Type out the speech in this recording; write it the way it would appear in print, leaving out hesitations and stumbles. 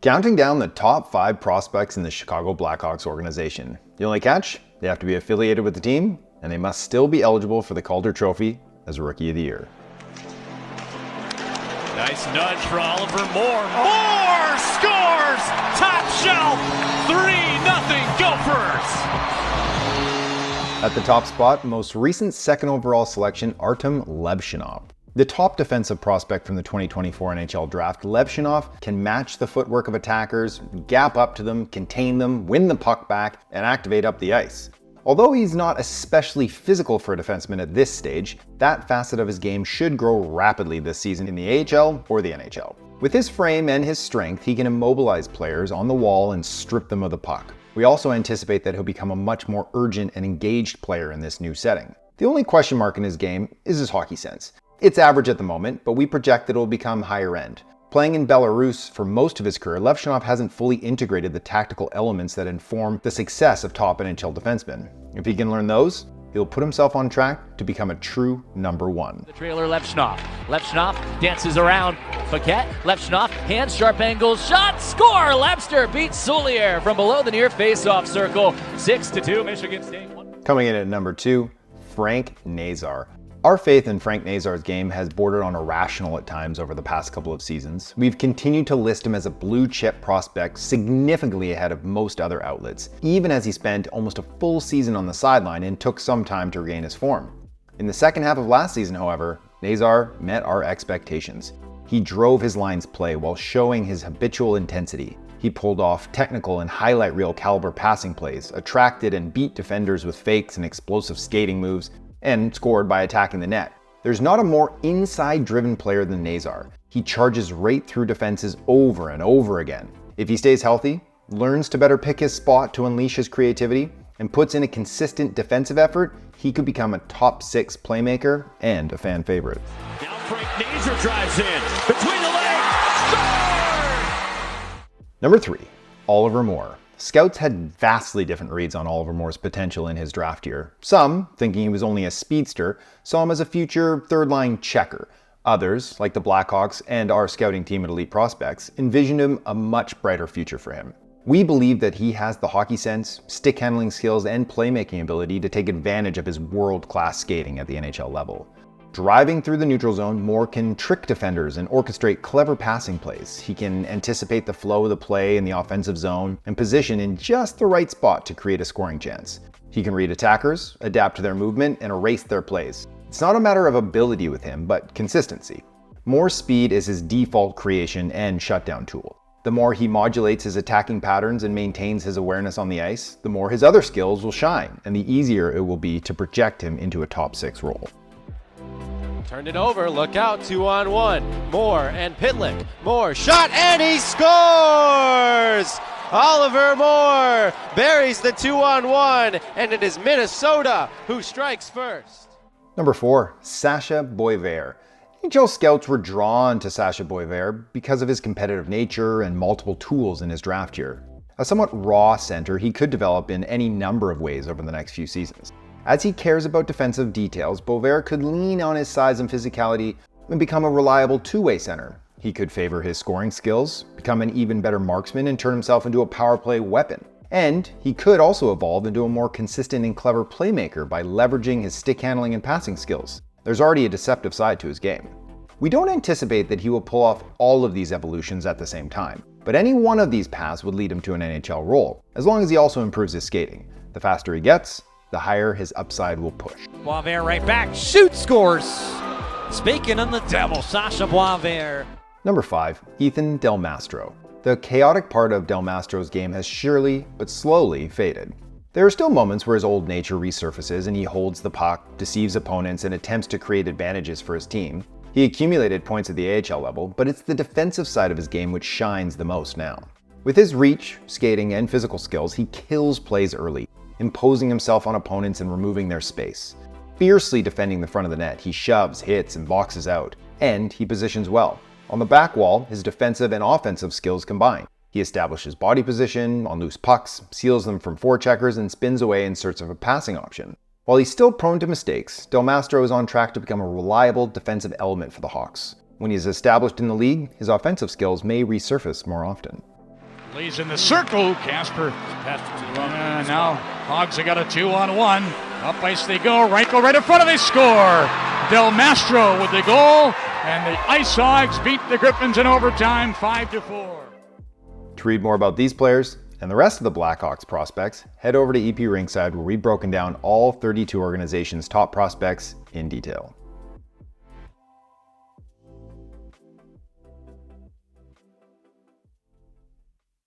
Counting down the top 5 prospects in the Chicago Blackhawks organization. The only catch? They have to be affiliated with the team, and they must still be eligible for the Calder Trophy as Rookie of the Year. Nice nudge for Oliver Moore. Moore scores! Top shelf! 3-0 Gophers! At the top spot, most recent second overall selection, Artemi Leoff. The top defensive prospect from the 2024 NHL draft, Leoff can match the footwork of attackers, gap up to them, contain them, win the puck back, and activate up the ice. Although he's not especially physical for a defenseman at this stage, that facet of his game should grow rapidly this season in the AHL or the NHL. With his frame and his strength, he can immobilize players on the wall and strip them of the puck. We also anticipate that he'll become a much more urgent and engaged player in this new setting. The only question mark in his game is his hockey sense. It's average at the moment, but we project that it will become higher end. Playing in Belarus for most of his career, Leoff hasn't fully integrated the tactical elements that inform the success of top NHL defensemen. If he can learn those, he'll put himself on track to become a true number 1. The trailer, Leoff. Leoff dances around Paquette. Leoff, hands, sharp angle, shot, score! Lepster beats Soulier from below the near face-off circle. 6-2, Michigan State. Coming in at number 2, Frank Nazar. Our faith in Frank Nazar's game has bordered on irrational at times over the past couple of seasons. We've continued to list him as a blue chip prospect significantly ahead of most other outlets, even as he spent almost a full season on the sideline and took some time to regain his form. In the second half of last season, however, Nazar met our expectations. He drove his line's play while showing his habitual intensity. He pulled off technical and highlight reel caliber passing plays, attracted and beat defenders with fakes and explosive skating moves, and scored by attacking the net. There's not a more inside-driven player than Nazar. He charges right through defenses over and over again. If he stays healthy, learns to better pick his spot to unleash his creativity, and puts in a consistent defensive effort, he could become a top 6 playmaker and a fan favorite. Now Frank Nazar drives in, between the legs, score! Number 3, Oliver Moore. Scouts had vastly different reads on Oliver Moore's potential in his draft year. Some, thinking he was only a speedster, saw him as a future third-line checker. Others, like the Blackhawks and our scouting team at Elite Prospects, envisioned him a much brighter future for him. We believe that he has the hockey sense, stick handling skills, and playmaking ability to take advantage of his world-class skating at the NHL level. Driving through the neutral zone, Moore can trick defenders and orchestrate clever passing plays. He can anticipate the flow of the play in the offensive zone and position in just the right spot to create a scoring chance. He can read attackers, adapt to their movement, and erase their plays. It's not a matter of ability with him, but consistency. Moore's speed is his default creation and shutdown tool. The more he modulates his attacking patterns and maintains his awareness on the ice, the more his other skills will shine, and the easier it will be to project him into a top 6 role. Turned it over, look out, 2-on-1. Moore and Pitlick. Moore, shot, and he scores! Oliver Moore buries the 2-on-1, and it is Minnesota who strikes first. Number 4, Sasha Bozak. NHL scouts were drawn to Sasha Bozak because of his competitive nature and multiple tools in his draft year. A somewhat raw center, he could develop in any number of ways over the next few seasons. As he cares about defensive details, Bozak could lean on his size and physicality and become a reliable two-way center. He could favor his scoring skills, become an even better marksman, and turn himself into a power play weapon. And he could also evolve into a more consistent and clever playmaker by leveraging his stick handling and passing skills. There's already a deceptive side to his game. We don't anticipate that he will pull off all of these evolutions at the same time, but any one of these paths would lead him to an NHL role, as long as he also improves his skating. The faster he gets, the higher his upside will push. Boisvert right back, shoots, scores! Speaking on the devil, Sasha Bozak. Number 5, Ethan Delmastro. The chaotic part of Delmastro's game has surely, but slowly, faded. There are still moments where his old nature resurfaces and he holds the puck, deceives opponents, and attempts to create advantages for his team. He accumulated points at the AHL level, but it's the defensive side of his game which shines the most now. With his reach, skating, and physical skills, he kills plays early, imposing himself on opponents and removing their space. Fiercely defending the front of the net, he shoves, hits, and boxes out, and he positions well. On the back wall, his defensive and offensive skills combine. He establishes body position on loose pucks, seals them from forecheckers, and spins away in search of a passing option. While he's still prone to mistakes, Delmastro is on track to become a reliable defensive element for the Hawks. When he's established in the league, his offensive skills may resurface more often. Plays in the circle. Casper. Now Hogs have got a 2-on-1. Up ice they go. Reichel right in front of. They score. Delmastro with the goal. And the Ice Hogs beat the Griffins in overtime 5-4. To read more about these players and the rest of the Blackhawks prospects, head over to EP Rinkside, where we've broken down all 32 organizations' top prospects in detail.